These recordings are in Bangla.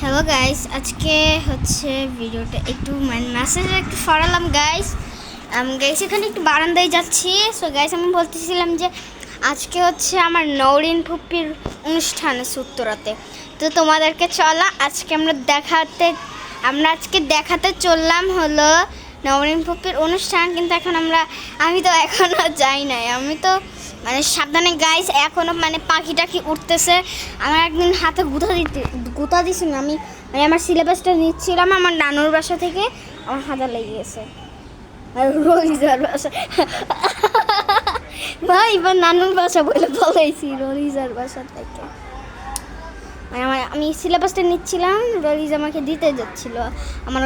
হ্যালো গাইস, আজকে হচ্ছে ভিডিওটা একটু মেসেজ একটু সরালাম গাইস। গাইস এখানে একটু বারান্দায় যাচ্ছি। সো গাইস আমি বলতেছিলাম যে আজকে হচ্ছে আমার নওরিন ফুপ্পির অনুষ্ঠান আছে উত্তরাতে। তো তোমাদেরকে চলা আজকে আমরা আজকে দেখাতে চললাম হলো নওরিন ফুপ্পির অনুষ্ঠান। কিন্তু আমি তো এখনও যাই নাই। আমি তো মানে সাবধানে গাইস, এখনও মানে পাখি টাখি উঠতেছে। আমার একদিন হাতে গুঁতা দিছি না, আমি মানে আমার সিলেবাসটা নিচ্ছিলাম আমার নানুর বাসা থেকে, আমার হাতে লেগে গেছে। আর রোলিজার বাসা ভাই, এবার নানুর বাসা বলে বলেছি, রোলিজার বাসা থেকে মানে আমি সিলেবাসটা নিচ্ছিলাম, রোলিজ আমাকে দিতে যাচ্ছিল। আমার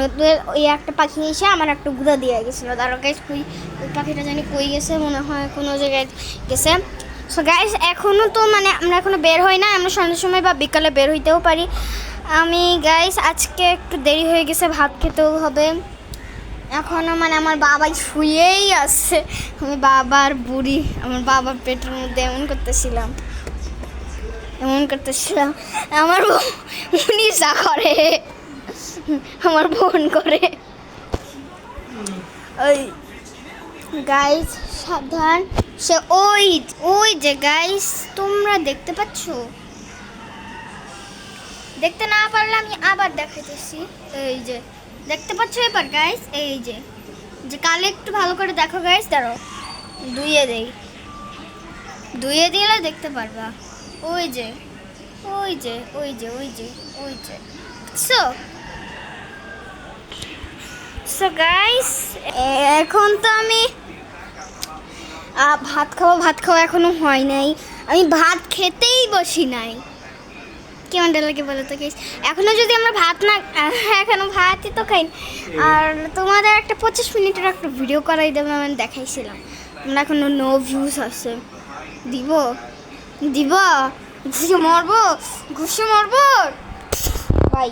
ওই একটা পাখি এসে আমার একটা গুঁতা দিয়ে গেছিলো। তার গাইস ওই পাখিটা জানি কই গেছে, মনে হয় কোনো জায়গায় গেছে। সো গাইস এখনও তো মানে আমরা এখনও বের হই না, আমরা সন্ধ্যার সময় বা বিকালে বের হইতেও পারি। আমি গাইস আজকে একটু দেরি হয়ে গেছে, ভাত খেতেও হবে। এখনও মানে আমার বাবাই শুয়েই আছে। আমি বাবার বুড়ি, আমার বাবার পেটের মধ্যে এমন করতেছিলাম আমার উনি যা করে আমার বোন করে। ওই গাইস সাবধান, সে ওই যে গাইস তোমরা দেখতে পাচ্ছ, দেখতে না পারলে আমি আবার দেখাইতেছি। এই যে দেখতে পাচ্ছ এবার গাইস, এই যে কালে একটু ভালো করে দেখো গাইস। দাঁড়াও ধুইয়ে দিলে দেখতে পারবা। ওই যে সো গাইস এখন তো আমি ভাত খাওয়া এখনো হয় নাই। আমি ভাত খেতেই বসি নাই। কেমন লাগে বলো তো গাইস? এখনো যদি আমরা ভাত না এখনো ভাতই তো খাই। আর তোমাদের একটা 25 মিনিটের একটা ভিডিও করাই দেবে, আমি দেখাইছিলাম। আমরা এখনো নো ভিউজ আছে। দিব ঘুষে মরবো ভাই।